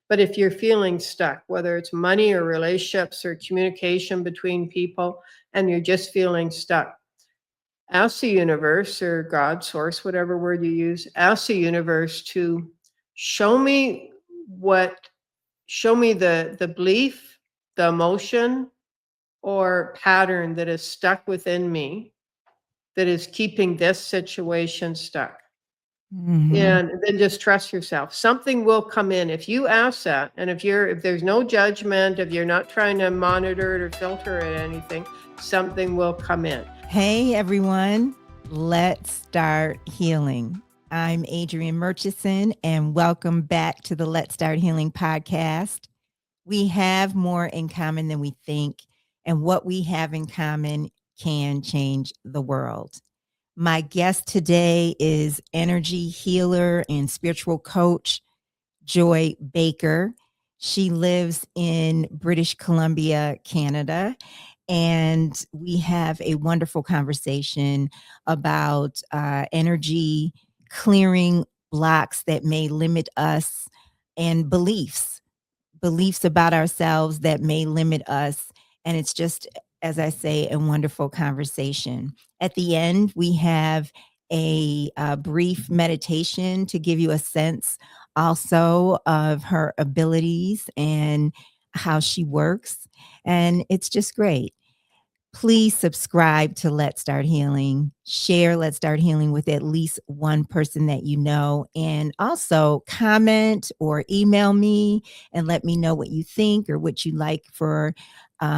But if you're feeling stuck, whether it's money or relationships or communication between people, and you're just feeling stuck, ask the universe or God, source, whatever word you use, ask the universe to show me what, show me the belief, the emotion, or pattern that is stuck within me that is keeping this situation stuck. Mhm. And then just trust yourself. Something will come in if you ask that. And if there's no judgment, if you're not trying to monitor it or filter it, anything, something will come in. Hey, everyone. Let's start healing. I'm Adrienne Murchison, and welcome back to the Let's Start Healing podcast. We have more in common than we think, and what we have in common can change the world. My guest today is energy healer and spiritual coach, Joy Baker. She lives in British Columbia, Canada, and we have a wonderful conversation about energy clearing blocks that may limit us and beliefs about ourselves that may limit us. And it's just, as I say, a wonderful conversation. At the end, we have a brief meditation to give you a sense also of her abilities and how she works. And it's just great. Please subscribe to Let's Start Healing. Share Let's Start Healing with at least one person that you know. And also comment or email me and let me know what you think or what you like for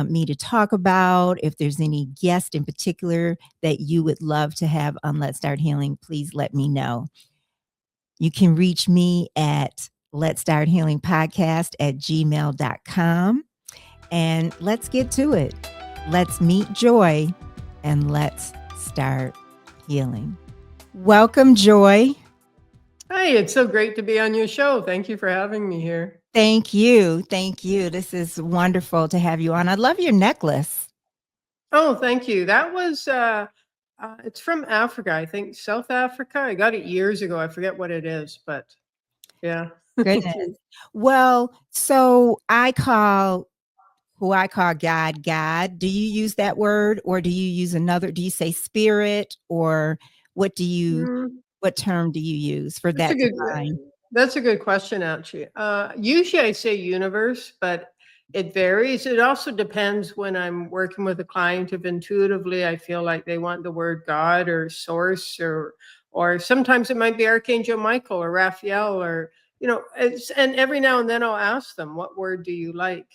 me to talk about. If there's any guest in particular that you would love to have on Let's Start Healing, please let me know. You can reach me at Let's Start Healing Podcast at gmail.com. And let's get to it. Let's meet Joy and let's start healing. Welcome, Joy. Hi, it's so great to be on your show. Thank you for having me here. Thank you. Thank you. This is wonderful to have you on. I love your necklace. Oh, thank you. That was it's from Africa, I think South Africa. I got it years ago. I forget what it is, but yeah. Goodness. Well, so who I call God, God. Do you use that word or do you use another? Do you say spirit or Mm, what term do you use for That's a that good divine? that's a good question, actually. Usually I say universe, but it varies. It also depends when I'm working with a client if intuitively I feel like they want the word God or source or sometimes it might be Archangel Michael or Raphael or and every now and then I'll ask them what word do you like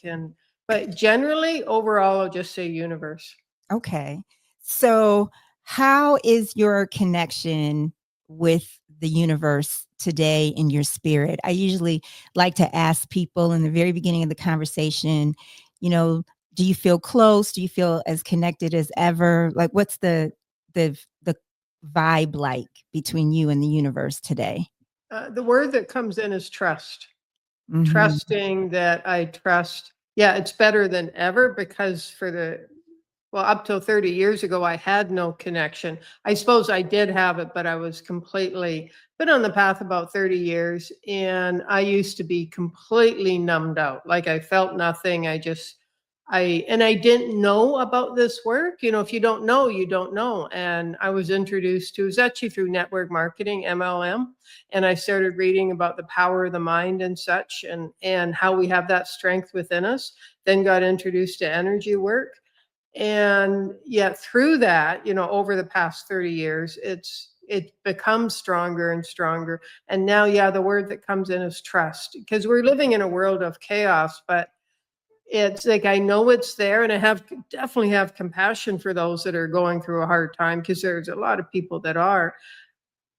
but generally overall I'll just say universe. Okay. So, how is your connection with the universe today in your spirit? I usually like to ask people in the very beginning of the conversation, you know, do you feel close? Do you feel as connected as ever? Like what's the vibe like between you and the universe today? The word that comes in is trust. Mhm. Trusting that I trust. Yeah, it's better than ever because up till 30 years ago, I had no connection. I suppose I did have it, but I was been on the path about 30 years. And I used to be completely numbed out. Like I felt nothing. And I didn't know about this work. If you don't know, you don't know. And I was introduced to, it was actually through network marketing, MLM. And I started reading about the power of the mind and such and how we have that strength within us. Then got introduced to energy work. And yet through that, over the past 30 years, it becomes stronger and stronger. And now, yeah, the word that comes in is trust because we're living in a world of chaos, but it's like I know it's there, and I definitely have compassion for those that are going through a hard time because there's a lot of people that are.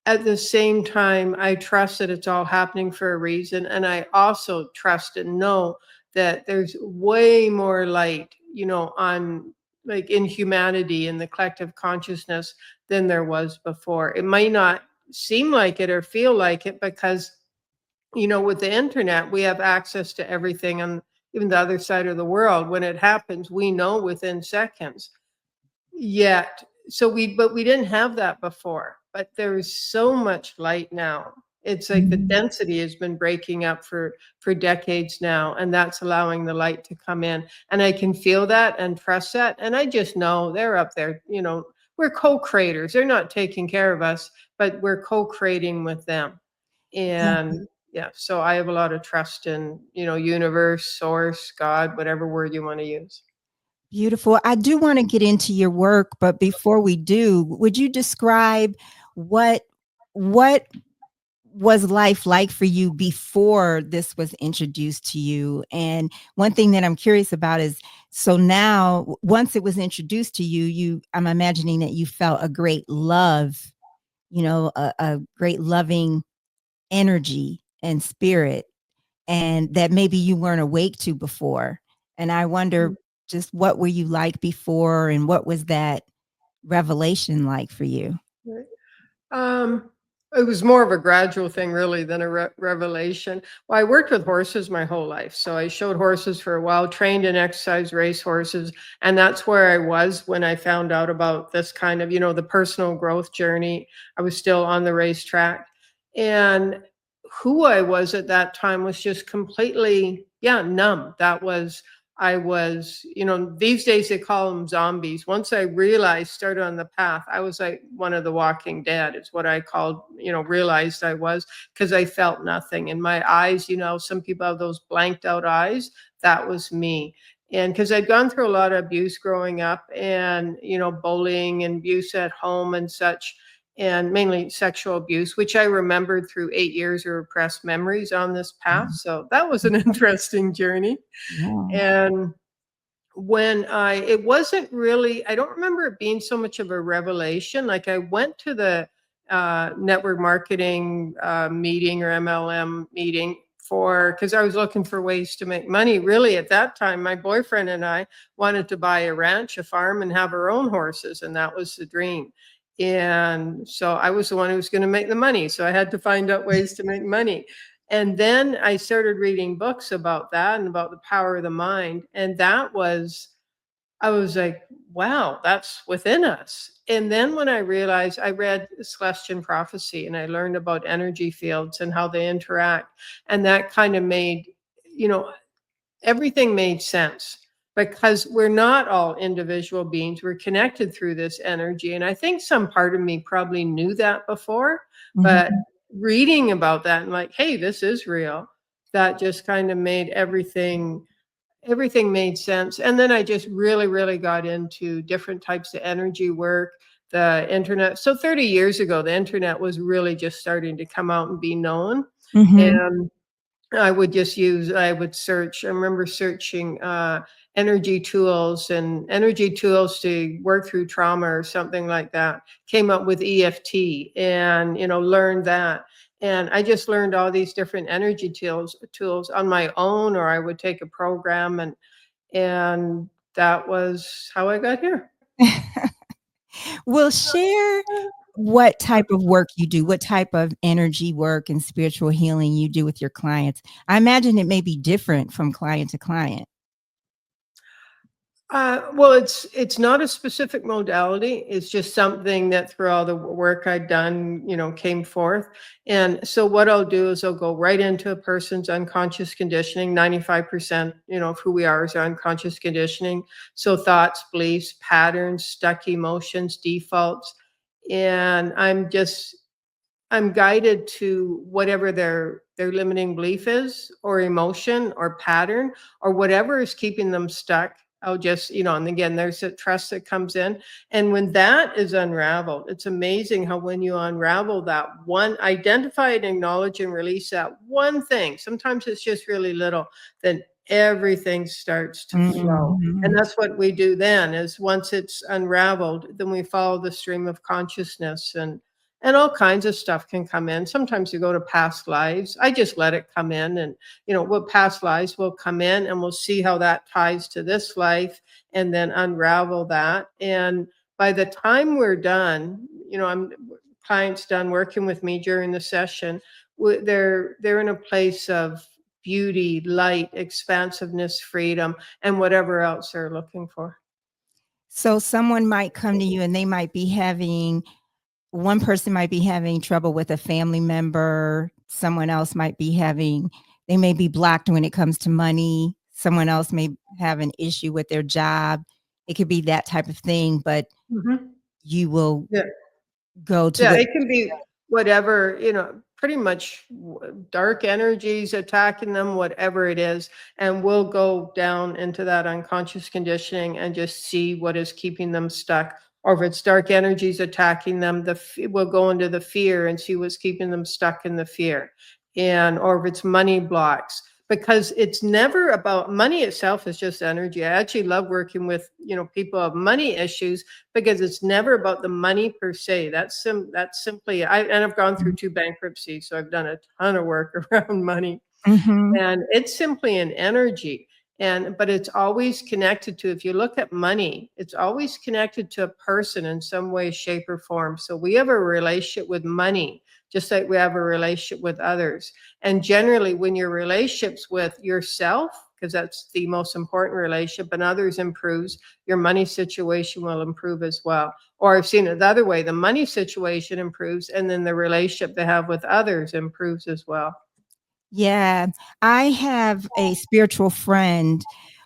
At the same time, I trust that it's all happening for a reason, and I also trust and know that there's way more light, on like in humanity in the collective consciousness than there was before. It might not seem like it or feel like it because with the internet, we have access to everything on even the other side of the world. When it happens, we know within seconds. Yet, but we didn't have that before. But there is so much light now. It's like the Mhm. density has been breaking up for decades now, and that's allowing the light to come in. And I can feel that and trust that. And I just know they're up there, we're co-creators. They're not taking care of us, but we're co-creating with them. Yeah. And yeah, so I have a lot of trust in, universe, source, God, whatever word you want to use. Beautiful. I do want to get into your work, but before we do, would you describe what what was life like for you before this was introduced to you? And one thing that I'm curious about is, so now once it was introduced to you, I'm imagining that you felt a great love, a great loving energy and spirit, and that maybe you weren't awake to before. And I wonder, just what were you like before, and what was that revelation like for you? Right. Um, it was more of a gradual thing really than a revelation. Well, I worked with horses my whole life. So I showed horses for a while, trained and exercised race horses. And that's where I was when I found out about this kind of, the personal growth journey. I was still on the racetrack. And who I was at that time was just completely, yeah, numb. I was, these days they call them zombies. Once I realized, started on the path, I was like one of the walking dead, is what I called, realized I was, because I felt nothing. In my eyes, some people have those blanked out eyes. That was me. And because I'd gone through a lot of abuse growing up and, bullying and abuse at home and such, and mainly sexual abuse, which I remembered through 8 years of repressed memories on this path. So that was an interesting journey. Yeah. And it wasn't really, I don't remember it being so much of a revelation. Like I went to the network marketing meeting or MLM meeting because I was looking for ways to make money. Really, at that time, my boyfriend and I wanted to buy a ranch, a farm, and have our own horses. And that was the dream. And so I was the one who was going to make the money. So I had to find out ways to make money. And then I started reading books about that and about the power of the mind. And I was like, wow, that's within us. And then when I realized, I read Celestian Prophecy and I learned about energy fields and how they interact. And that kind of made, you know, everything made sense because we're not all individual beings. We're connected through this energy. And I think some part of me probably knew that before, but Mhm. reading about that and like, hey, this is real, that just kind of made everything made sense. And then I just really, really got into different types of energy work, the internet. So 30 years ago, the internet was really just starting to come out and be known. Mhm. And I would search. I remember searching energy tools to work through trauma or something like that. Came up with EFT and, learned that. And I just learned all these different energy tools on my own, or I would take a program and that was how I got here. Well, share what type of work you do, what type of energy work and spiritual healing you do with your clients. I imagine it may be different from client to client. Well, it's not a specific modality. It's just something that through all the work I'd done, came forth. And so what I'll do is I'll go right into a person's unconscious conditioning. 95%, of who we are is our unconscious conditioning. So thoughts, beliefs, patterns, stuck emotions, defaults. And I'm guided to whatever their limiting belief is or emotion or pattern or whatever is keeping them stuck. I'll just, and again, there's a trust that comes in. And when that is unraveled, it's amazing how when you unravel that one, identify and acknowledge and release that one thing, sometimes it's just really little, then everything starts to flow. And Mhm. that's what we do then is once it's unraveled, then we follow the stream of consciousness and all kinds of stuff can come in. Sometimes you go to past lives. I just let it come in and, what past lives will come in and we'll see how that ties to this life and then unravel that. And by the time we're done, clients done working with me during the session, they're in a place of beauty, light, expansiveness, freedom, and whatever else they're looking for. So someone might come to you and they might be having one person might be having trouble with a family member. Someone else might be they may be blocked when it comes to money. Someone else may have an issue with their job. It could be that type of thing, but Mhm. you will Yeah. go to Yeah, what. it can be whatever, pretty much dark energies attacking them, whatever it is. And we'll go down into that unconscious conditioning and just see what is keeping them stuck. Or if it's dark energies attacking them, we'll go into the fear and see what's keeping them stuck in the fear. Or if it's money blocks, because it's never about money itself is just energy. I actually love working with, people of money issues because it's never about the money per se. That's simply and I've gone through 2 bankruptcies, so I've done a ton of work around money, Mhm. and it's simply an energy. But it's always connected to, if you look at money, it's always connected to a person in some way, shape, or form. So we have a relationship with money, just like we have a relationship with others. And generally, when your relationships with yourself, because that's the most important relationship, and others improves, your money situation will improve as well. Or I've seen it the other way, the money situation improves, and then the relationship they have with others improves as well. Yeah, I have a spiritual friend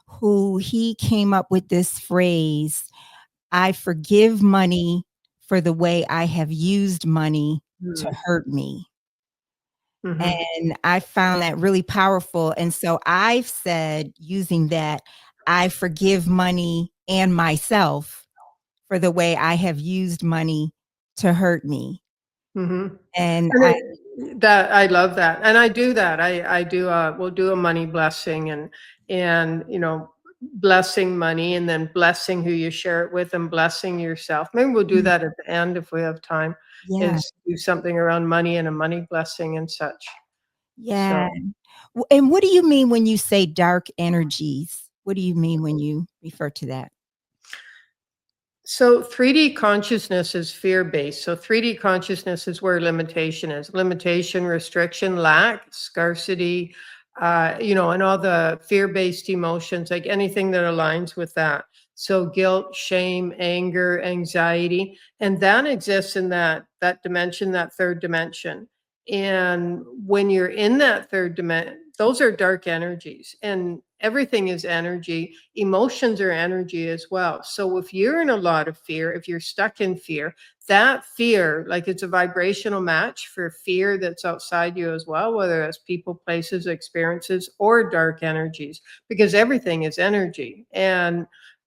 who he came up with this phrase, "I forgive money for the way I have used money to Mm. hurt me." Mhm. And I found that really powerful, and so I've said, using that, I forgive money and myself for the way I have used money to hurt me. Mhm. And And I that I love that, and I do that. I do we'll do a money blessing, and blessing money, and then blessing who you share it with, and blessing yourself. Maybe we'll do Mm, that at the end if we have time. yeah, Is do something around money and a money blessing and such. yeah. So And what do you mean when you say dark energies? What do you mean when you refer to that? So 3D consciousness is fear-based. So 3D consciousness is where limitation is. Limitation, restriction, lack, scarcity, and all the fear-based emotions, like anything that aligns with that. So guilt, shame, anger, anxiety, and that exists in that dimension, that third dimension. And when you're in that third dimension, those are dark energies, and everything is energy. Emotions are energy as well. So if you're in a lot of fear, if you're stuck in fear, that fear, like, it's a vibrational match for fear that's outside you as well, whether it's people, places, experiences, or dark energies, because everything is energy. And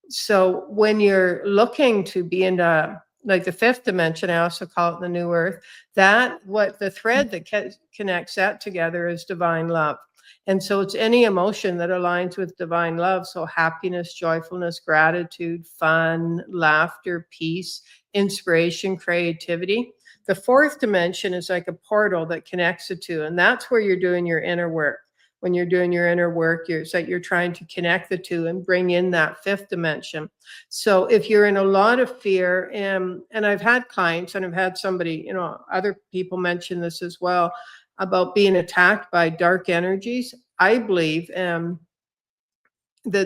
so when you're looking to be into, like, the fifth dimension, I also call it the new earth, that what the thread that connects that together is divine love. And so it's any emotion that aligns with divine love. So happiness, joyfulness, gratitude, fun, laughter, peace, inspiration, creativity. The fourth dimension is like a portal that connects the two. And that's where you're doing your inner work. When you're doing your inner work, it's like you're trying to connect the two and bring in that fifth dimension. So if you're in a lot of fear, and I've had clients, and I've had somebody, other people mention this as well, about being attacked by dark energies. I believe that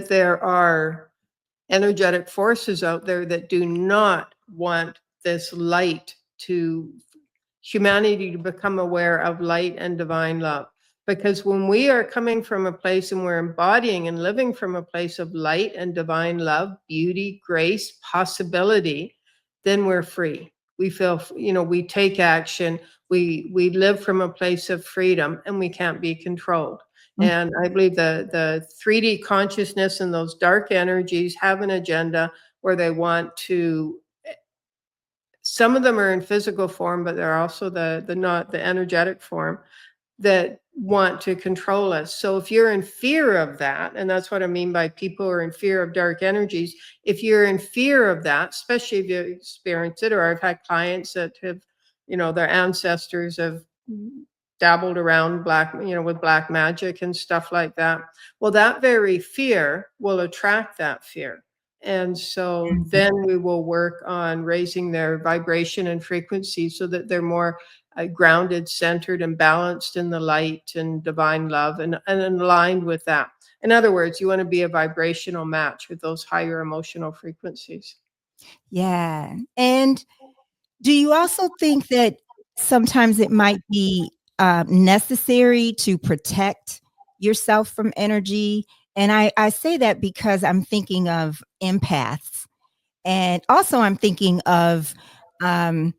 there are energetic forces out there that do not want this light to humanity to become aware of light and divine love. Because when we are coming from a place and we're embodying and living from a place of light and divine love, beauty, grace, possibility, then we're free. We feel, we take action. We live from a place of freedom, and we can't be controlled. Mm, And I believe the 3D consciousness and those dark energies have an agenda where they want to, some of them are in physical form, but they're also the not the energetic form, that want to control us. So if you're in fear of that, and that's what I mean by people who are in fear of dark energies, if you're in fear of that, especially if you experience it, or I've had clients that have, their ancestors have dabbled around black, with black magic and stuff like that. Well, that very fear will attract that fear. And so mhm. then we will work on raising their vibration and frequency so that they're more grounded, centered, and balanced in the light and divine love, and aligned with that. In other words, you want to be a vibrational match with those higher emotional frequencies. Yeah. And Do you also think that sometimes it might be necessary to protect yourself from energy? And I say that because I'm thinking of empaths. And also, I'm thinking of um,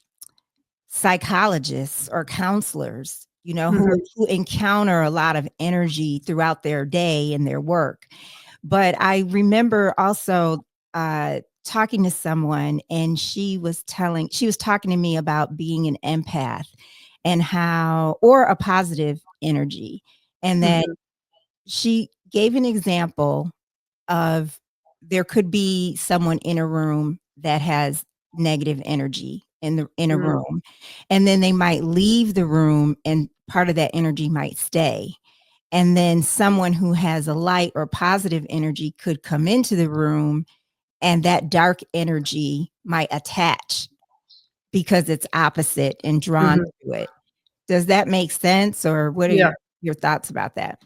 psychologists or counselors, Mhm. who encounter a lot of energy throughout their day and their work. But I remember also talking to someone, and she was talking to me about being an empath and or a positive energy. And that Mhm. she gave an example of there could be someone in a room that has negative energy in a Mhm. room, and then they might leave the room and part of that energy might stay, and then someone who has a light or positive energy could come into the room, and that dark energy might attach because it's opposite and drawn Mhm. to it. Does that make sense, or what are Yeah. your thoughts about that?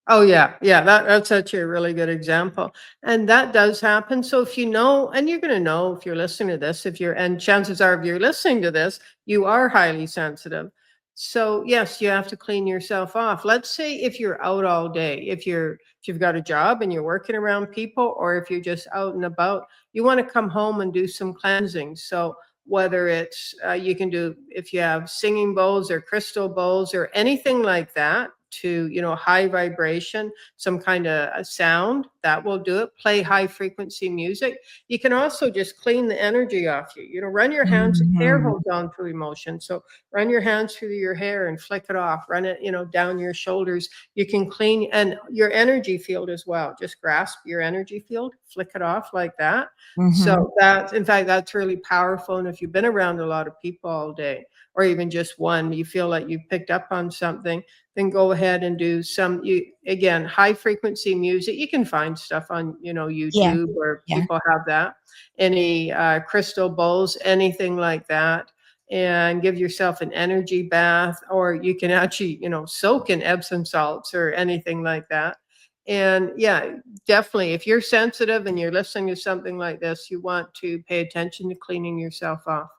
Oh, yeah, yeah, that's actually a really good example, and that does happen, so if you know and you're gonna know if you're listening to this, if you're and chances are if you're listening to this, you are highly sensitive. So, yes, you have to clean yourself off. Let's say if you're out all day, if you've got a job and you're working around people, or if you're just out and about, you wanna come home and do some cleansing, so whether it's, you can do if you have singing bowls or crystal bowls or anything like that to, high vibration, some kind of a sound that will do it. Play high frequency music. You can also just clean the energy off you. Run your hands. Hair Mhm. holds on to emotion, so run your hands through your hair and flick it off. Run it, down your shoulders. You can clean and your energy field as well. Just grasp your energy field, flick it off like that. Mhm. So that, in fact, that's really powerful. And if you've been around a lot of people all day, or even just one, you feel like you picked up on something, then go ahead and do some you again, high frequency music. You can find stuff on, Yeah, YouTube where yeah. people have that. Any crystal bowls, anything like that. And give yourself an energy bath, or you can actually, soak in Epsom salts or anything like that. And yeah, definitely, if you're sensitive and you're listening to something like this, you want to pay attention to cleaning yourself off.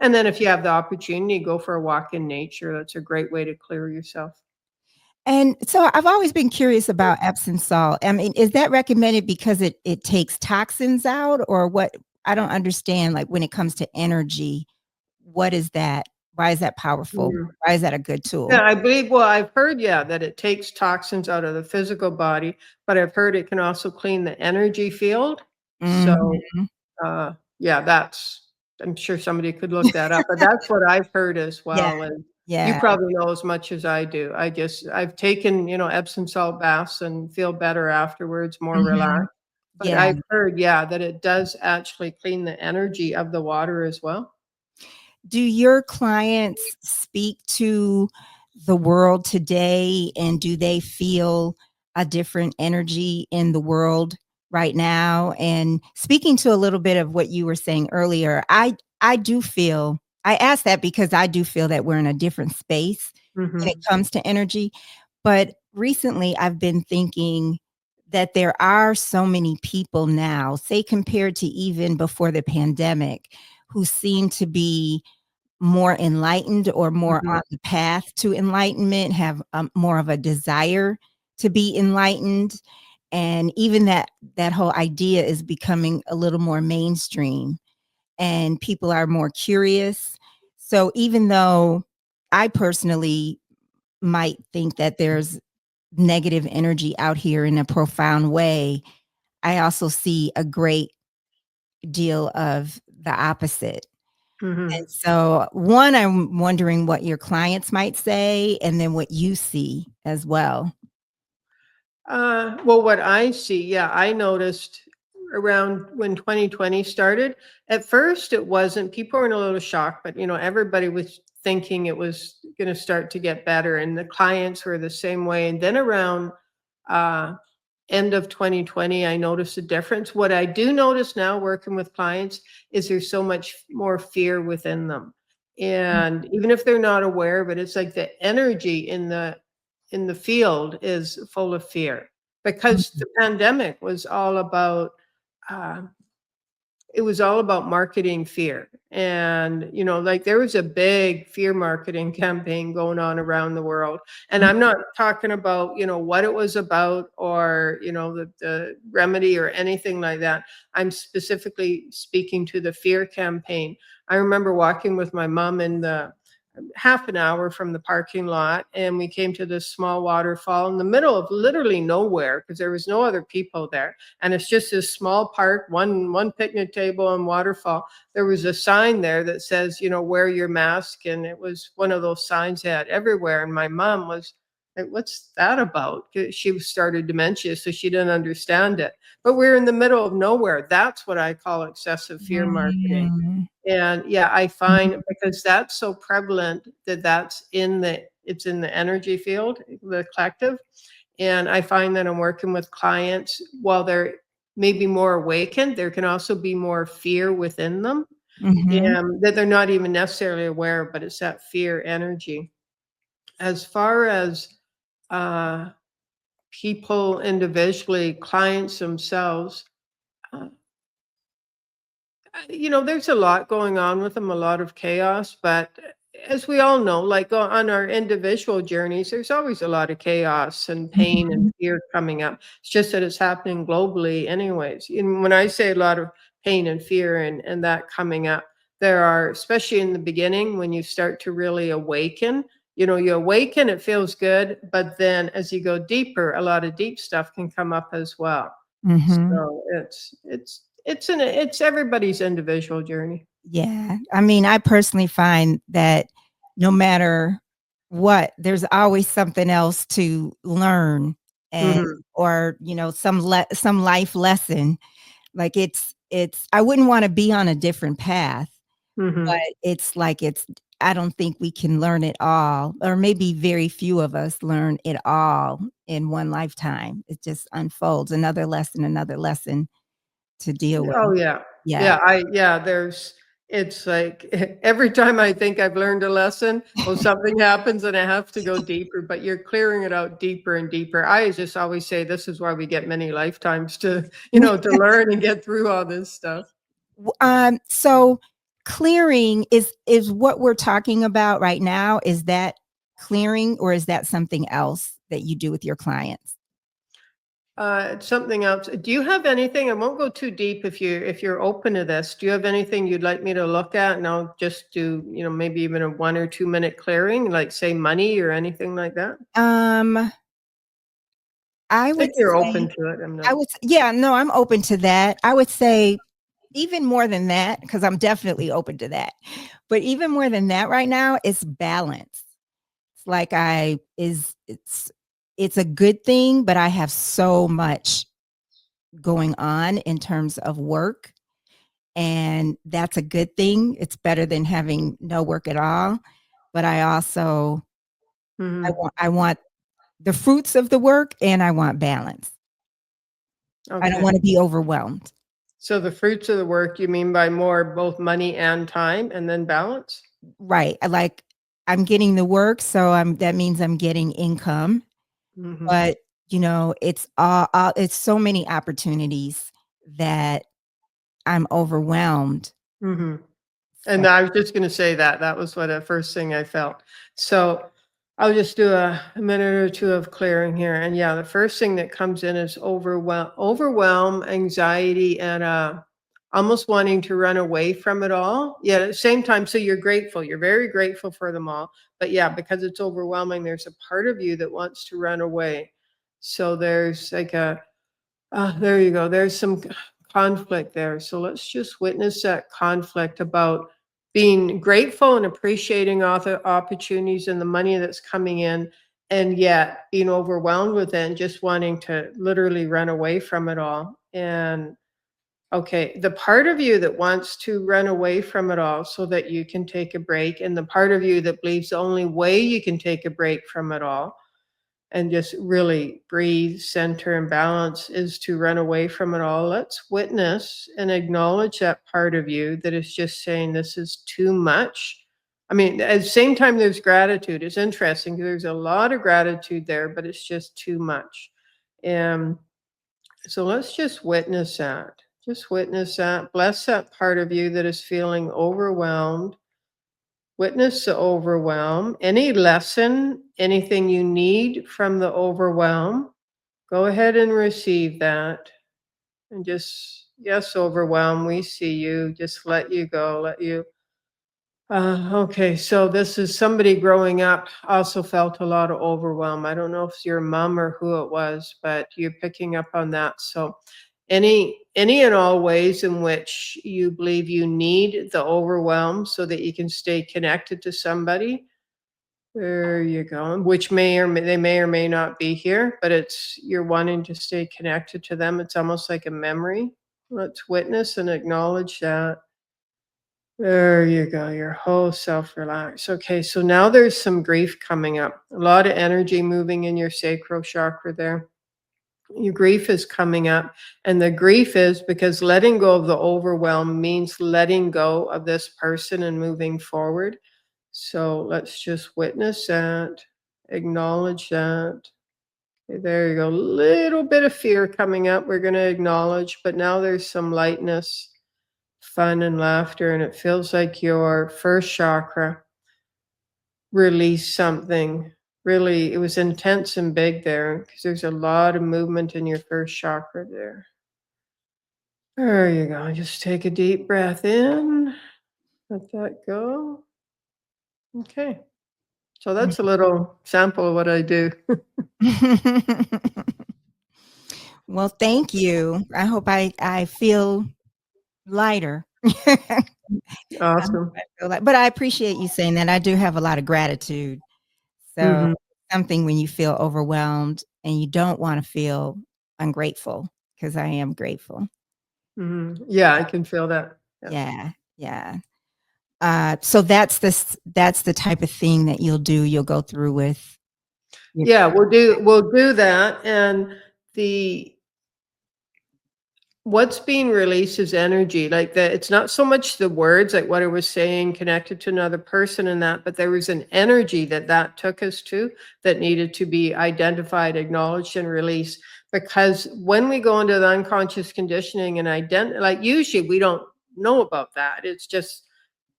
And then if you have the opportunity, go for a walk in nature. That's a great way to clear yourself. And so I've always been curious about Epsom salt. I mean, is that recommended because it takes toxins out, or what? I don't understand, like, when it comes to energy, what is that? Why is that powerful? Mm. Why is that a good tool? Yeah, I believe well, I've heard, yeah, that it takes toxins out of the physical body, but I've heard it can also clean the energy field. So, Mhm. uh, yeah, I'm sure somebody could look that up, but that's what I've heard as Yeah, well, and you yeah. probably know as much as I do. I've taken, Epsom salt baths and feel better afterwards, more Mhm. relaxed. But Yeah. I've heard, yeah, that it does actually clean the energy of the water as well. Do your clients speak to the world today, and do they feel a different energy in the world right now? And speaking to a little bit of what you were saying earlier, I do feel I ask that because I do feel that we're in a different space when it Mhm. comes to energy. But recently I've been thinking that there are so many people now, say compared to even before the pandemic, who seem to be more enlightened or more Mhm. on the path to enlightenment, have, more of a desire to be enlightened, and even that whole idea is becoming a little more mainstream, and people are more curious. So even though I personally might think that there's negative energy out here in a profound way, I also see a great deal of the opposite. And Mhm. so, one, I'm wondering what your clients might say, and then what you see as well. Well, what I see, yeah, I noticed around when 2020 started. At first, it wasn't. People were in a little shock, but everybody was thinking it was going to start to get better, and the clients were the same way. And then around uh, end of 2020, I noticed a difference. What I do notice now, working with clients, is there's so much more fear within them, and even if they're not aware of it, it's like the energy in the field is full of fear because Mhm. the pandemic was all about uh, it was all about marketing fear. And, like there was a big fear marketing campaign going on around the world. And I'm not talking about, what it was about or, the remedy or anything like that. I'm specifically speaking to the fear campaign. I remember walking with my mom in the half an hour from the parking lot, and we came to this small waterfall in the middle of literally nowhere because there was no other people there, and it's just this small park, one picnic table and waterfall. There was a sign there that says, wear your mask, and it was one of those signs they had everywhere, and my mom was like, what's that about? 'Cause she started dementia, so she didn't understand it, but we're in the middle of nowhere. That's what I call excessive fear marketing. Mm, And yeah, I mhm, find because that's so prevalent that it's in the energy field, the collective. And I find that I'm working with clients while they're maybe more awakened, there can also be more fear within them, mhm, and that they're not even necessarily aware, but it's that fear energy. As far as uh, people individually, clients themselves, uh, there's a lot going on with them, a lot of chaos, but as we all know, like on our individual journeys, there's always a lot of chaos and pain and mhm, fear coming up. It's just that it's happening globally anyways. And when I say a lot of pain and fear and that coming up, there are, especially in the beginning, when you start to really awaken, you awaken, it feels good, but then as you go deeper, a lot of deep stuff can come up as well. mhm. So it's everybody's individual journey. Yeah. I mean, I personally find that no matter what, there's always something else to learn and Mhm, or, some life lesson. Like it's I wouldn't wanna be on a different path, but mhm. it's like I don't think we can learn it all, or maybe very few of us learn it all in one lifetime. It just unfolds another lesson to deal with. Oh, yeah. Yeah. Yeah, it's like every time I think I've learned a lesson, well, something happens and I have to go deeper, but you're clearing it out deeper and deeper. I just always say this is why we get many lifetimes to, to learn and get through all this stuff. So clearing is what we're talking about right now. Is that clearing or is that something else that you do with your clients? It's something else. Do you have anything? I won't go too deep if you're open to this. Do you have anything you'd like me to look at? And I'll just do, maybe even a 1 or 2 minute clearing, like say money or anything like that. Um, I would If you're say open to it, I'm I not. would s yeah, no, I'm open to that. I would say even more than that, because 'cause I'm definitely open to that. But even more than that right now, it's balance. It's like I is it's a good thing, but I have so much going on in terms of work, and that's a good thing. It's better than having no work at all, but I also Mhm. I want the fruits of the work and I want balance. I don't Okay. wanna be overwhelmed. So the fruits of the work, you mean by more both money and time and then balance? Right, I'm getting the work, so that means I'm getting income, Mhm. but, it's it's so many opportunities that I'm overwhelmed. Mhm. So And I was just gonna say that, that was what the first thing I felt. So, I'll just do a minute or 2 of clearing here, and yeah, the first thing that comes in is overwhelm, anxiety, and, almost wanting to run away from it all. Yeah, at the same time, so you're grateful, you're very grateful for them all, but yeah, because it's overwhelming, there's a part of you that wants to run away. So there's like there you go. There's some conflict there. So let's just witness that conflict about being grateful and appreciating all the opportunities and the money that's coming in, and yet being overwhelmed with it and just wanting to literally run away from it all. And okay, the part of you that wants to run away from it all so that you can take a break, and the part of you that believes the only way you can take a break from it all and just really breathe, center, and balance is to run away from it all. Let's witness and acknowledge that part of you that is just saying, this is too much. I mean, at the same time, there's gratitude. It's interesting. There's a lot of gratitude there, but it's just too much. And so let's just witness that. Just witness that. Bless that part of you that is feeling overwhelmed. Witness the overwhelm. Any lesson, anything you need from the overwhelm, go ahead and receive that. And just, yes, overwhelm, we see you. Just let you go, let you. Okay, so this is somebody growing up also felt a lot of overwhelm. I don't know if it's your mom or who it was, but you're picking up on that. So any and all ways in which you believe you need the overwhelm so that you can stay connected to somebody, there you go. Which they may or may not be here, but it's you're wanting to stay connected to them. It's almost like a memory. Let's witness and acknowledge that. There you go. Your whole self relax. Okay, so now there's some grief coming up. A lot of energy moving in your sacral chakra there. Your grief is coming up, and the grief is because letting go of the overwhelm means letting go of this person and moving forward. So let's just witness that, acknowledge that. Okay, there you go. Little bit of fear coming up. We're going to acknowledge, but now there's some lightness, fun, and laughter, and it feels like your first chakra released something. Really, it was intense and big there because there's a lot of movement in your first chakra there. There you go. Just take a deep breath in, let that go. Okay. So that's a little sample of what I do. Well, thank you. I hope I feel lighter. I hope Awesome. I feel but I appreciate you saying that. I do have a lot of gratitude. So Mhm, something when you feel overwhelmed and you don't want to feel ungrateful because I am grateful. mhm. Yeah, I can feel that. Yeah. Yeah, yeah. So that's the type of thing that you'll do. You'll go through with. Your- Yeah, we'll do that, and the what's being released is energy, like, it's not so much the words, like what I was saying, connected to another person and that, but there was an energy that took us to, that needed to be identified, acknowledged, and released, because when we go into the unconscious conditioning and like, usually we don't know about that, it's just,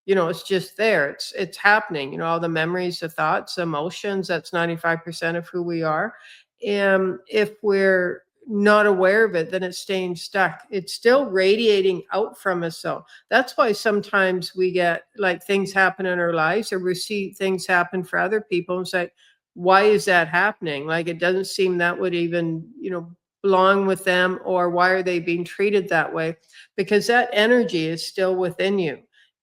it's just there. It's happening. All the memories, the thoughts, emotions, that's 95% of who we are. And if we're not aware of it, then it's staying stuck. It's still radiating out from us. So that's why sometimes we get like things happen in our lives, or we see things happen for other people and say, why is that happening? Like, it doesn't seem that would even, belong with them, or why are they being treated that way? Because that energy is still within you.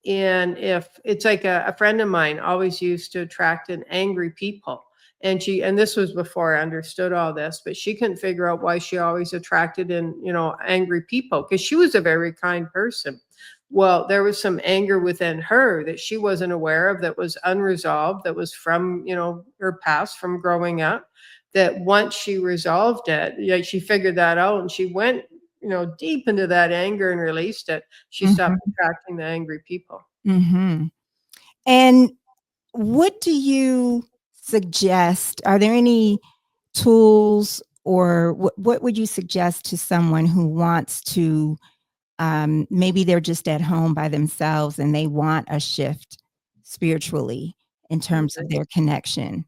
And if it's like a friend of mine always used to attract an angry people. And this was before I understood all this, but she couldn't figure out why she always attracted angry people, because she was a very kind person. Well, there was some anger within her that she wasn't aware of, that was unresolved, that was from, her past, from growing up, that once she resolved it, yeah, she figured that out, and she went, deep into that anger and released it. She stopped Mhm, attracting the angry people. mhm. And what do you suggest? Are there any tools or what would you suggest to someone who wants to maybe they're just at home by themselves and they want a shift spiritually in terms Okay. of their connection?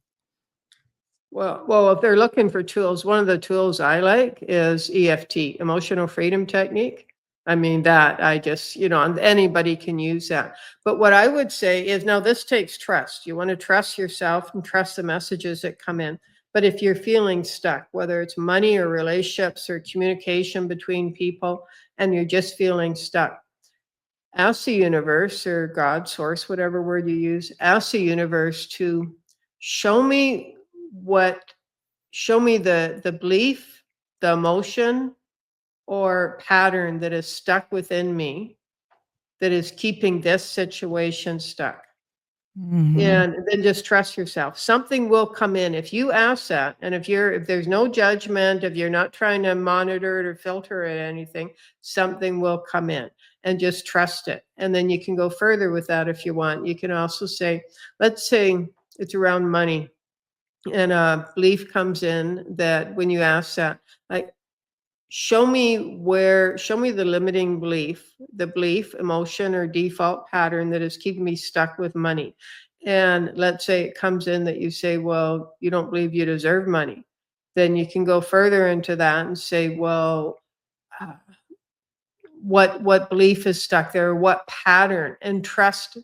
Well, if they're looking for tools, one of the tools I like is EFT, emotional freedom technique. I mean, that I just, and anybody can use that. But what I would say is, now this takes trust. You want to trust yourself and trust the messages that come in. But if you're feeling stuck, whether it's money or relationships or communication between people, and you're just feeling stuck, ask the universe or God, source, whatever word you use, ask the universe to show me what show me the belief, the emotion, or pattern that is stuck within me, that is keeping this situation stuck. Mhm, And then just trust yourself. Something will come in if you ask that. And if there's no judgment, if you're not trying to monitor it or filter it, anything, something will come in, and just trust it. And then you can go further with that if you want. You can also say, let's say it's around money, and a belief comes in that when you ask that, like, show me the limiting belief, the belief, emotion, or default pattern that is keeping me stuck with money. And let's say it comes in that you say, well, you don't believe you deserve money. Then you can go further into that and say, well, uh, what belief is stuck there, what pattern, and trust.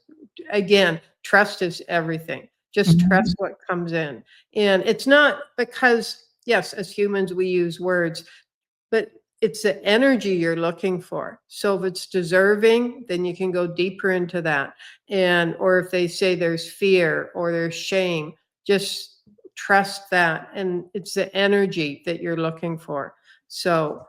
Again, trust is everything. Just trust Mhm. what comes in. And it's not because, yes, as humans we use words, but it's the energy you're looking for. So if it's deserving, then you can go deeper into that. And or if they say there's fear or there's shame, just trust that. And it's the energy that you're looking for. So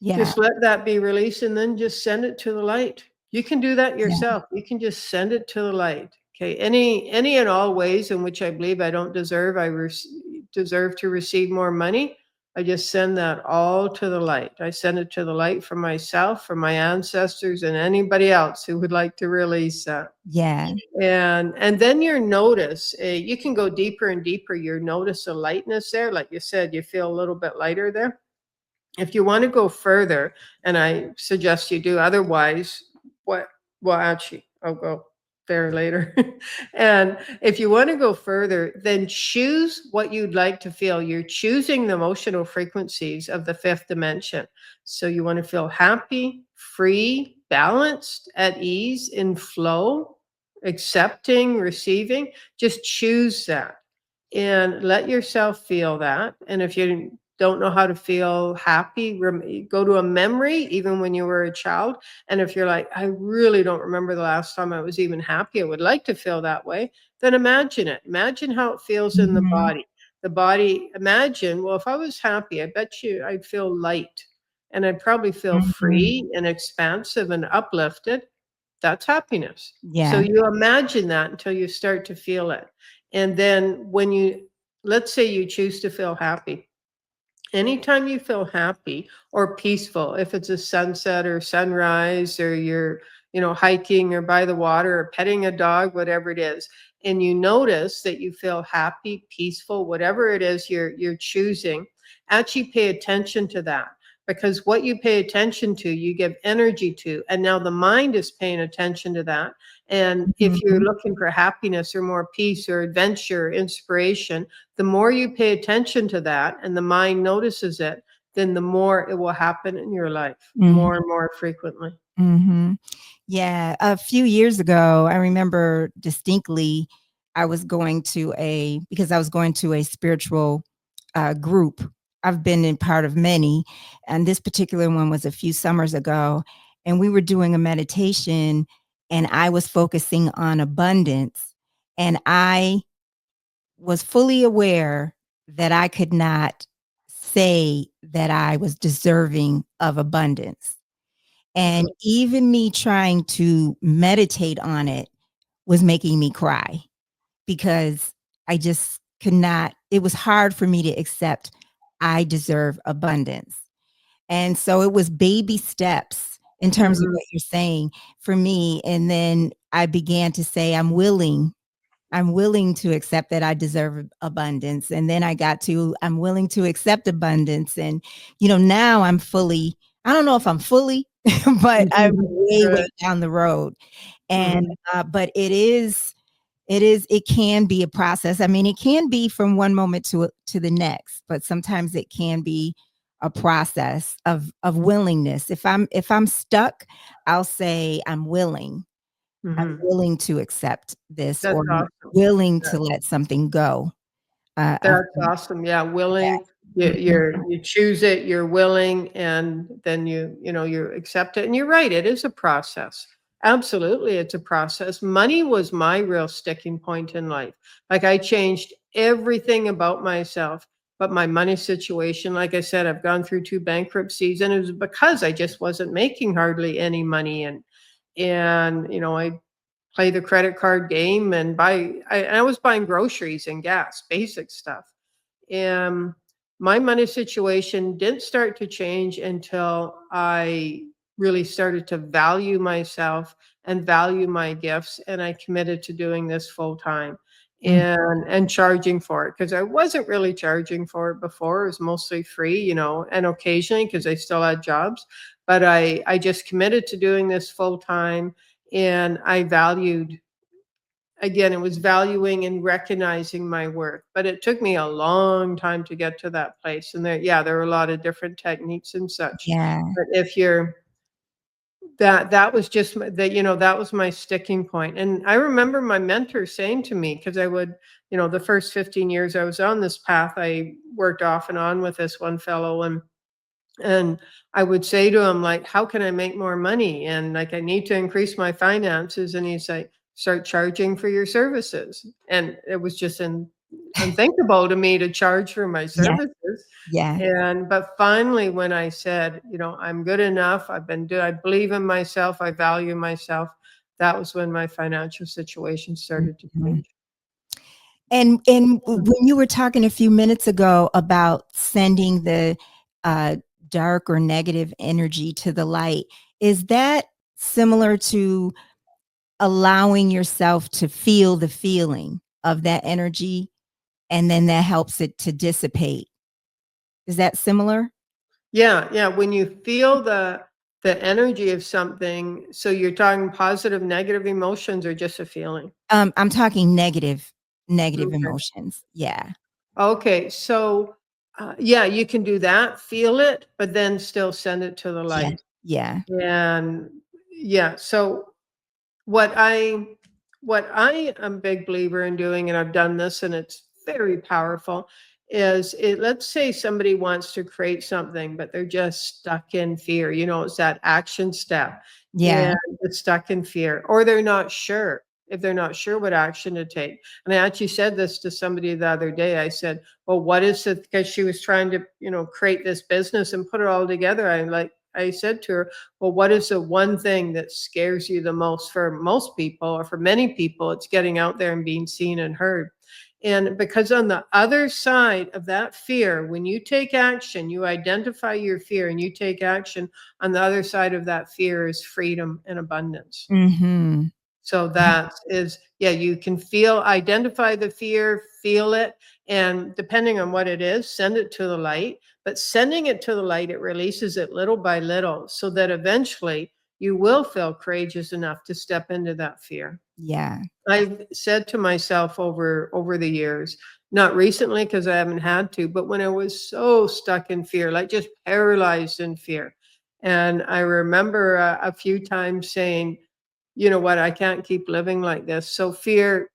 Yeah. just let that be released and then just send it to the light. You can do that Yeah. yourself. You can just send it to the light. Okay. Any and all ways in which I believe I don't deserve, deserve to receive more money. I just send that all to the light. I send it to the light for myself, for my ancestors, and anybody else who would like to release that. Yeah. And then your notice, you can go deeper and deeper. Your notice a lightness there, like you said, you feel a little bit lighter there. If you want to go further, and I suggest you do, otherwise, what, well, actually, I'll go there later. And if you want to go further, then choose what you'd like to feel. You're choosing the emotional frequencies of the fifth dimension. So you want to feel happy, free, balanced, at ease, in flow, accepting, receiving. Just choose that and let yourself feel that. And if you don't know how to feel happy, go to a memory, even when you were a child. And if you're like, I really don't remember the last time I was even happy, I would like to feel that way, then imagine it. Imagine how it feels in the Mhm. body. The body, imagine, well, if I was happy, I bet you I'd feel light and I'd probably feel Mhm. free and expansive and uplifted. That's happiness. So Yeah. you imagine that until you start to feel it. And then when you, let's say you choose to feel happy. Anytime you feel happy or peaceful, if it's a sunset or sunrise or you're, hiking or by the water or petting a dog, whatever it is, and you notice that you feel happy, peaceful, whatever it is you're choosing, actually pay attention to that because what you pay attention to, you give energy to, and now the mind is paying attention to that. And if you're Mhm. looking for happiness or more peace or adventure, inspiration, the more you pay attention to that and the mind notices it, then the more it will happen in your life Mhm. more and more frequently. Mhm. Yeah, a few years ago, I remember distinctly I was going to a spiritual, group. I've been in part of many, and this particular one was a few summers ago, and we were doing a meditation, and I was focusing on abundance, and I was fully aware that I could not say that I was deserving of abundance. And Mhm. even me trying to meditate on it was making me cry because I just could not, it was hard for me to accept I deserve abundance. And so it was baby steps in terms of Mhm. what you're saying for me. And then I began to say, I'm willing to accept that I deserve abundance. And then I got to, I'm willing to accept abundance. And, now I'm fully, I don't know if I'm fully, but I'm Mhm. way, way Good. down the road. And, Mhm. but it can be a process. I mean, it can be from one moment to the next, but sometimes it can be a process of willingness. If I'm stuck, I'll say I'm Mhm. willing to accept this, That's or I'm awesome. willing That to let something go. I that's think awesome. Yeah, willing, yes. you choose it, you're willing, and then you accept it. And you're right, it is a process. Absolutely, it's a process. Money was my real sticking point in life. Like I changed everything about myself, but my money situation, like I said, I've gone through 2 bankruptcies, and it was because I just wasn't making hardly any money. And I play the credit card game and I was buying groceries and gas, basic stuff. And my money situation didn't start to change until I really started to value myself and value my gifts. And I committed to doing this full time. Mm. and charging for it, because I wasn't really charging for it before. It was mostly free, and occasionally because I still had jobs. But I just committed to doing this full time, and I valued, again, it was valuing and recognizing my worth. But it took me a long time to get to that place. And there are a lot of different techniques and such. Yeah. But if you're that was just that was my sticking point. And I remember my mentor saying to me, because I would, the first 15 years I was on this path, I worked off and on with this one fellow, and I would say to him, like, how can I make more money? And like, I need to increase my finances. And he's like, start charging for your services. And it was just unthinkable to me to charge for my Yeah. services. Yeah. But finally, when I said, I'm good enough, I believe in myself, I value myself, that was when my financial situation started to Mhm. change. And when you were talking a few minutes ago about sending the uh, dark or negative energy to the light, is that similar to allowing yourself to feel the feeling of that energy, and then that helps it to dissipate? Is that similar? Yeah, yeah. When you feel the energy of something, so you're talking positive, negative emotions, or just a feeling? I'm talking negative Okay. emotions. Yeah. Okay. So, yeah, you can do that. Feel it, but then still send it to the Yeah. light. Yeah. And yeah, so what I what I am a big believer in doing, and I've done this, and it's very powerful, is let's say somebody wants to create something, but they're just stuck in fear. It's that action step, Yeah. and it's stuck in fear, or they're not sure. If they're not sure what action to take. And I actually said this to somebody the other day. I said, well, what is it? Because she was trying to, create this business and put it all together. I said to her, well, what is the one thing that scares you the most? For most people, or for many people, it's getting out there and being seen and heard. And because on the other side of that fear, when you take action, you identify your fear and you take action, on the other side of that fear is freedom and abundance. Mhm. So that is, yeah, you can identify the fear, feel it, and depending on what it is, send it to the light. But sending it to the light, it releases it little by little, so that eventually you will feel courageous enough to step into that fear. Yeah. I've said to myself over the years, not recently because I haven't had to, but when I was so stuck in fear, like just paralyzed in fear. And I remember a few times saying, you know what, I can't keep living like this. So fear,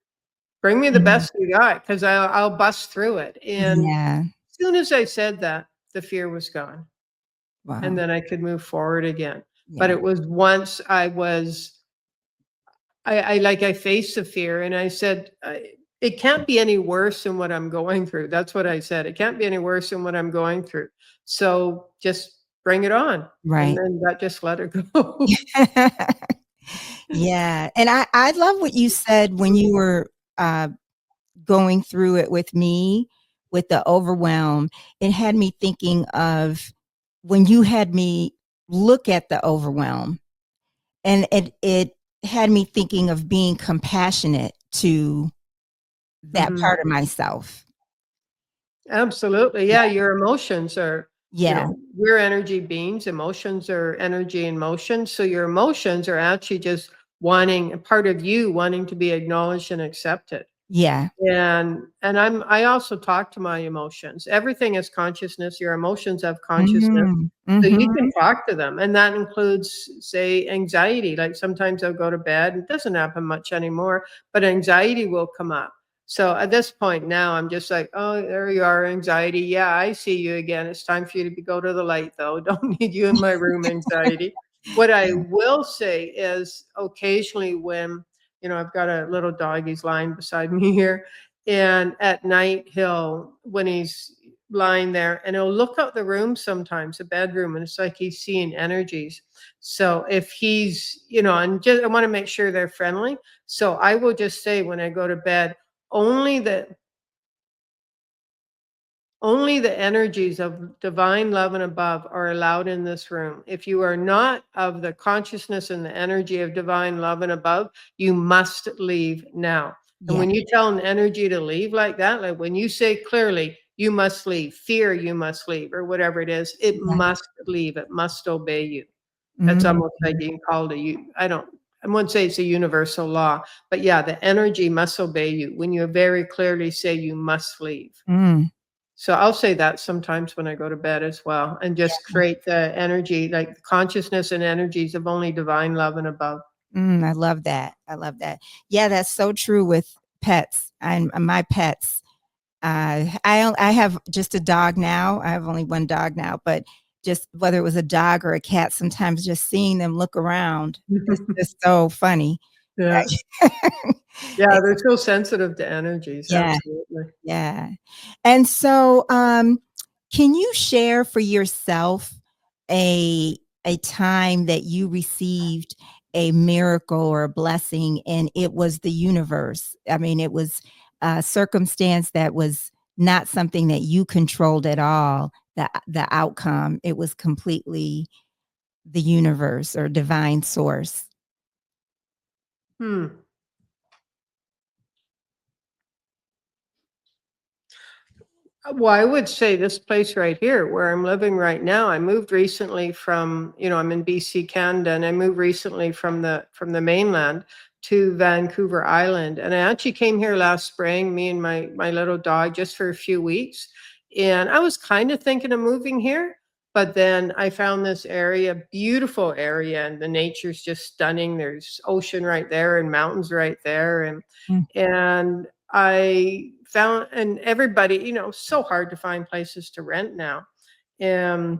bring me the Mhm. best you got, because I'll bust through it. And Yeah. as soon as I said that, the fear was gone. And Wow. then I could move forward again. But Yeah. it was once I faced the fear and I said, it can't be any worse than what I'm going through. That's what I said. It can't be any worse than what I'm going through. So just bring it on. And Right. then that just let it go. Yeah, and I love what you said when you were, uh, going through it with me, with the overwhelm. It had me thinking of when you had me look at the overwhelm, and it had me thinking of being compassionate to that Mhm. part of myself. Absolutely. Yeah. Yeah, your emotions are, Yeah. we're energy beings. Emotions are energy in motion. So your emotions are actually just wanting a part of you wanting to be acknowledged and accepted. Yeah. And I also talk to my emotions. Everything is consciousness. Your emotions have consciousness. Mhm. So you can Mhm. talk to them. And that includes, say, anxiety. Like sometimes I'll go to bed. It doesn't happen much anymore, but anxiety will come up. So at this point now, I'm just like, oh, there you are, anxiety. Yeah, I see you again. It's time for you to go to the light, though. Don't need you in my room, anxiety. What I will say is occasionally when, I've got a little dog, he's lying beside me here. And at night, when he's lying there, and he'll look out the room sometimes, the bedroom, and it's like he's seeing energies. So if and just, I want to make sure they're friendly. So I will just say when I go to bed, only the only the energies of divine love and above are allowed in this room. If you are not of the consciousness and the energy of divine love and above, you must leave now. And Yeah. when you tell an energy to leave like that, like when you say clearly, you must leave, fear, you must leave, or whatever it is, it Yeah. must leave. It must obey you. That's Mhm. almost like being called a you. I wouldn't say it's a universal law, but yeah, the energy must obey you when you very clearly say you must leave. Mm. So I'll say that sometimes when I go to bed as well, and just Yeah. create the energy, like consciousness and energies of only divine love and above. I love that. I love that. Yeah, that's so true with pets and my pets. I have just a dog now. I have only one dog now, but just whether it was a dog or a cat, sometimes just seeing them look around is just so funny. Yeah. Yeah, they're so sensitive to energies, Yeah, absolutely. yeah. And so, can you share for yourself a time that you received a miracle or a blessing and it was the universe? I mean, it was a circumstance that was not something that you controlled at all, the outcome. It was completely the universe or divine source. Hmm. Well, I would say this place right here where I'm living right now, I moved recently from, I'm in BC, Canada, and I moved recently from the mainland to Vancouver Island. And I actually came here last spring, me and my little dog, just for a few weeks. And I was kind of thinking of moving here, but then I found this area, beautiful area, and the nature's just stunning. There's ocean right there and mountains right there. And Mm. and I found, and everybody, so hard to find places to rent now. And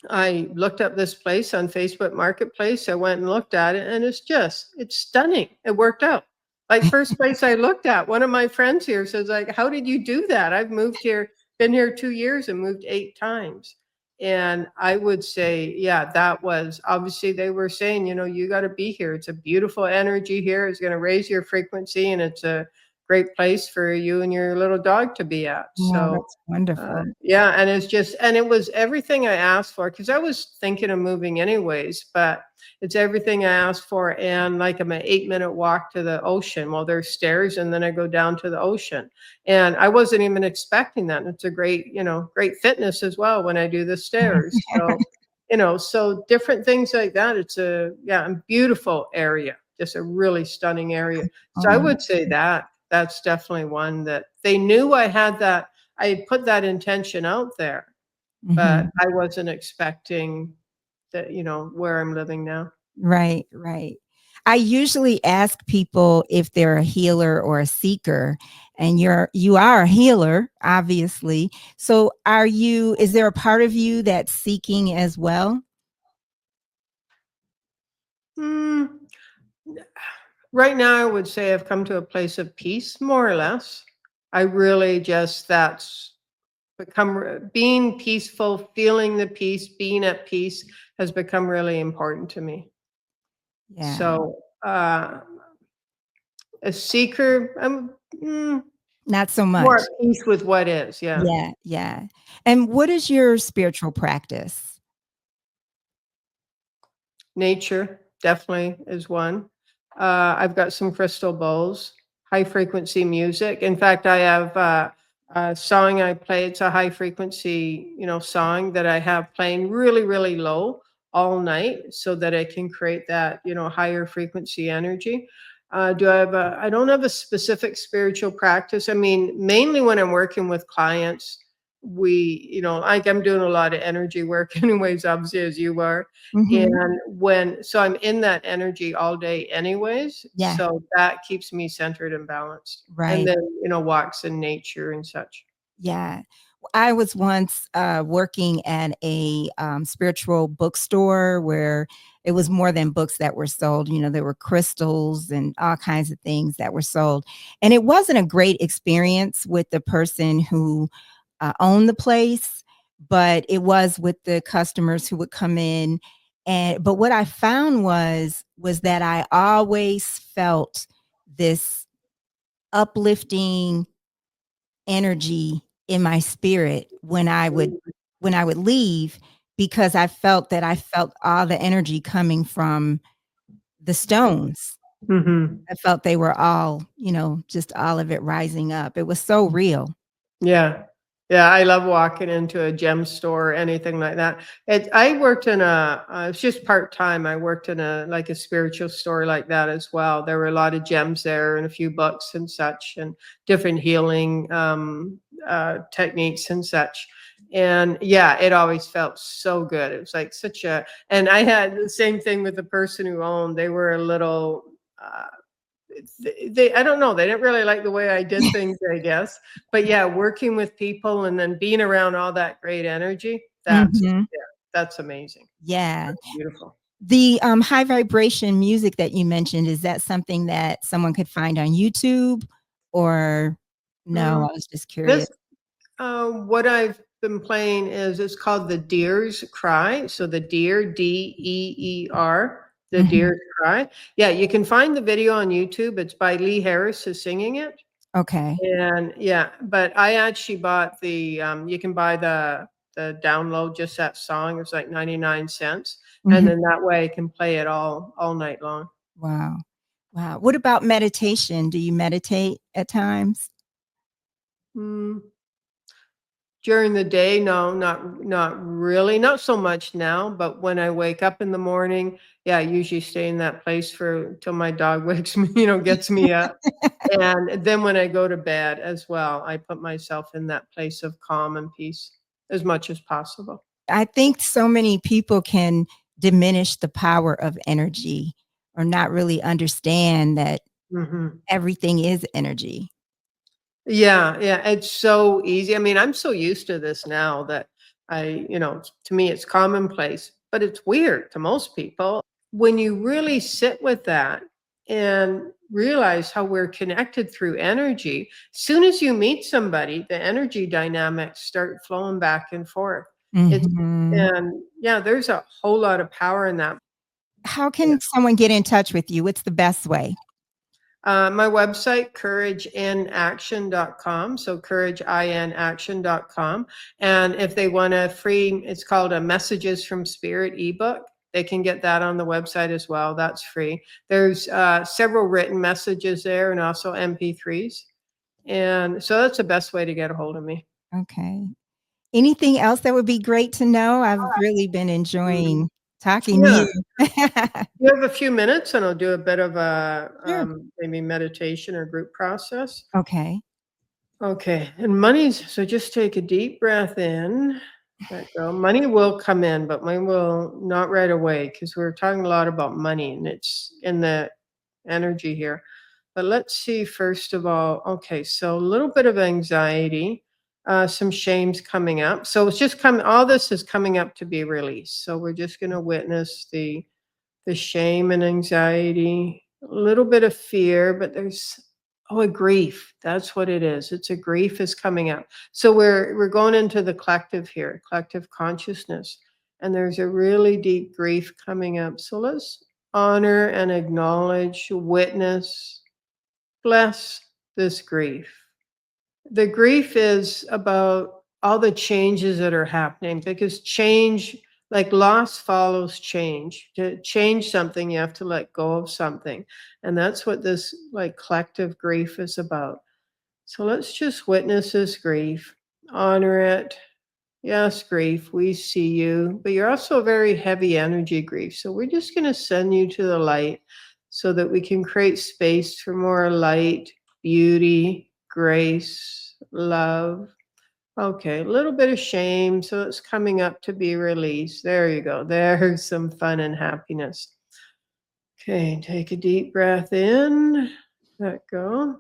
I looked up this place on Facebook Marketplace. I went and looked at it, and it's stunning. It worked out. Like first place I looked at, one of my friends here says, like, how did you do that? I've moved here, been here 2 years and moved 8 times. And I would say, yeah, that was obviously they were saying, you got to be here. It's a beautiful energy here. It's going to raise your frequency, and it's a great place for you and your little dog to be at. Wow, So that's wonderful. yeah, and it was everything I asked for because I was thinking of moving anyways, but it's everything I asked for. And like I'm an 8-minute walk to the ocean. Well, there's stairs, and then I go down to the ocean. And I wasn't even expecting that. And it's a great, great fitness as well when I do the stairs. So, so different things like that. A beautiful area, just a really stunning area. So I Oh, would say that's definitely one that they knew I had that. I had put that intention out there, but mhm. I wasn't expecting that, where I'm living now. Right, right. I usually ask people if they're a healer or a seeker, and you are a healer, obviously. So is there a part of you that's seeking as well? Mm, right now, I would say I've come to a place of peace, more or less. I really just that's become being peaceful, feeling the peace, being at peace has become really important to me. Yeah, So, a seeker, I'm not so more much. at peace with what is. Yeah. Yeah, yeah. And what is your spiritual practice? Nature definitely is one. I've got some crystal bowls, high frequency music. In fact, I have a song I play. It's a high frequency, song that I have playing really, really low all night so that I can create that, higher frequency energy. I don't have a specific spiritual practice. I mean, mainly when I'm working with clients, like I'm doing a lot of energy work anyways, obviously, as you are. Mhm. And so I'm in that energy all day anyways, Yeah, so that keeps me centered and balanced. And right. then, walks in nature and such. Yeah. I was once working at a spiritual bookstore where it was more than books that were sold. There were crystals and all kinds of things that were sold. And it wasn't a great experience with the person who owned the place, but it was with the customers who would come in. But what I found was that I always felt this uplifting energy in my spirit when I would leave, because I felt all the energy coming from the stones. Mhm. I felt they were all, just all of it rising up. It was so real. Yeah. Yeah, I love walking into a gem store or anything like that. I worked in it's just part-time. I worked in like a spiritual store like that as well. There were a lot of gems there and a few books and such and different healing techniques and such. And yeah, it always felt so good. It was like and I had the same thing with the person who owned. They were a little, uh, they I don't know, they didn't really like the way I did things, I guess. But yeah, working with people and then being around all that great energy, Mhm. that's amazing. Yeah. That's beautiful. The, high vibration music that you mentioned, is that something that someone could find on YouTube or no? Mm, I was just curious. this what I've been playing is it's called The Deer's Cry. So the deer, Deer, The Mhm. Deer's Cry. Yeah, you can find the video on YouTube. It's by Lee Harris who's singing it. Okay. And yeah, but I actually bought you can buy the download, just that song. It's like 99 cents. And Mhm. then that way I can play it all night long. Wow. Wow. What about meditation? Do you meditate at times? Mm, during the day, no, not really. Not so much now, but when I wake up in the morning, yeah, I usually stay in that place for till my dog wakes me, gets me up. And then when I go to bed as well, I put myself in that place of calm and peace as much as possible. I think so many people can diminish the power of energy or not really understand that Mhm. everything is energy. Yeah, yeah, it's so easy. I mean, I'm so used to this now that to me it's commonplace, but it's weird to most people. When you really sit with that and realize how we're connected through energy, soon as you meet somebody, the energy dynamics start flowing back and forth. It's Mhm. and yeah, there's a whole lot of power in that. How can someone get in touch with you? What's the best way? My website, courageinaction.com. So courageinaction.com. And if they want a free, it's called a Messages from Spirit ebook. They can get that on the website as well. That's free. There's several written messages there and also MP3s. And so that's the best way to get a hold of me. Okay. Anything else that would be great to know? I've really been Mm, enjoying talking to yeah. you. You have a few minutes and I'll do a bit of a Sure. maybe meditation or group process. Okay. Okay, and so just take a deep breath in. Let go. Money will come in, but money will not right away because we're talking a lot about money and it's in the energy here. But let's see, first of all, okay, so a little bit of anxiety, some shame's coming up. So it's just coming, all this is coming up to be released. So we're just going to witness the shame and anxiety, a little bit of fear, but there's a grief. That's what it is. It's a grief is coming up. So we're going into the collective here, collective consciousness, and there's a really deep grief coming up. So let's honor and acknowledge, witness, bless this grief. The grief is about all the changes that are happening because change, like loss follows change. To change something, you have to let go of something. And that's what this like collective grief is about. So let's just witness this grief, honor it. Yes, grief, we see you, but you're also a very heavy energy grief. So we're just going to send you to the light so that we can create space for more light, beauty, grace, love. Okay, a little bit of shame. So it's coming up to be released. There you go. There's some fun and happiness. Okay, take a deep breath in, let go.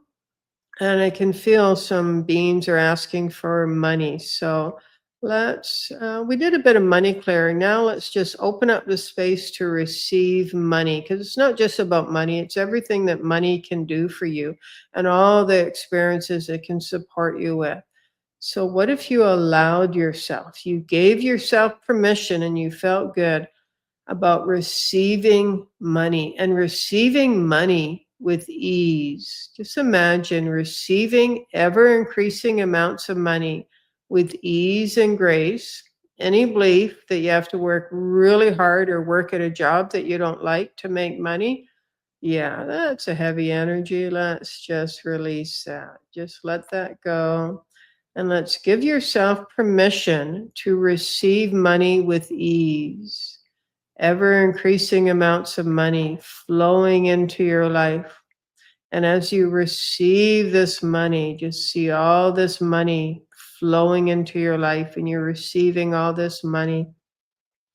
And I can feel some beings are asking for money. So we did a bit of money clearing. Now let's just open up the space to receive money because it's not just about money, it's everything that money can do for you and all the experiences it can support you with. So, what if you allowed yourself, you gave yourself permission and you felt good about receiving money and receiving money with ease. Just imagine receiving ever increasing amounts of money with ease and grace. Any belief that you have to work really hard or work at a job that you don't like to make money, Yeah, that's a heavy energy. Let's just release that. Just let that go. And let's give yourself permission to receive money with ease. Ever increasing amounts of money flowing into your life. And as you receive this money, just see all this money flowing into your life, and you're receiving all this money.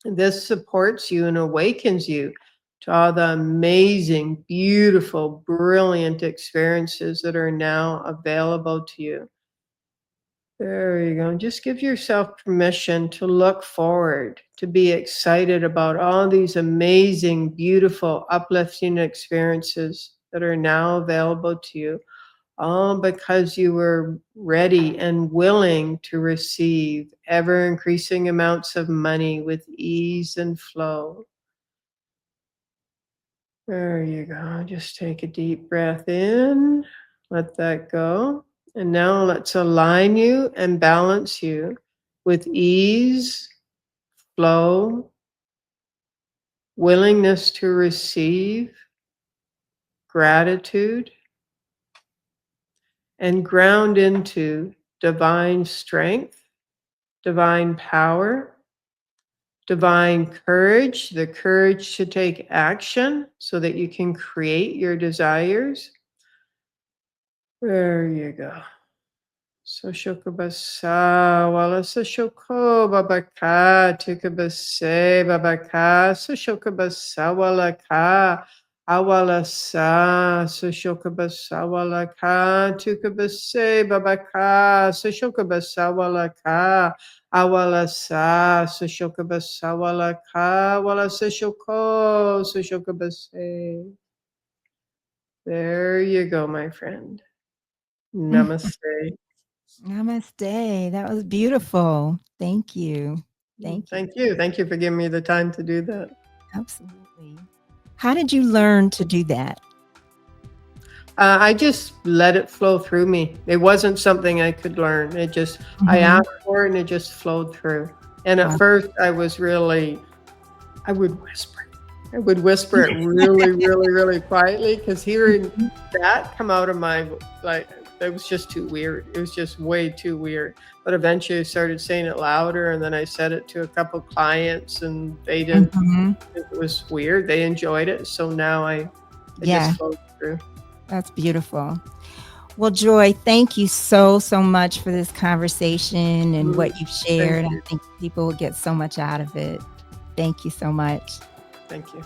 This supports you and awakens you to all the amazing, beautiful, brilliant experiences that are now available to you. There you go. Just give yourself permission to look forward, to be excited about all these amazing, beautiful, uplifting experiences that are now available to you, all because you were ready and willing to receive ever increasing amounts of money with ease and flow. There you go. Just take a deep breath in, let that go. And now let's align you and balance you with ease, flow, willingness to receive, gratitude, and ground into divine strength, divine power, divine courage, the courage to take action so that you can create your desires. There you go. So shokabasa wala sa shoko babaka tikabase babaka so shokabasa wala ka awala sa so shokabasa wala ka tikabase babaka so shokabasa wala ka awala sa so shokabasa wala ka wala sa shoko so shokabase. There you go, my friend. Mm. Namaste. Namaste. That was beautiful. Thank you. Thank you. Thank you. Thank you for giving me the time to do that. Absolutely. How did you learn to do that? I just let it flow through me. It wasn't something I could learn. I Mhm. asked for it and it just flowed through. And at Wow. first, I would whisper. I would whisper it really, really, really quietly because hearing Mhm. that come out of my, like, it was just too weird. It was just way too weird. But eventually I started saying it louder, and then I said it to a couple clients, and they didn't Mhm. think it was weird. They enjoyed it. So now it just Yeah, flows through. that's beautiful. Well, Joy, thank you so, so much for this conversation and Mm, what you've Thank shared. I you. think people will get so much out of it. Thank you so much. Thank you.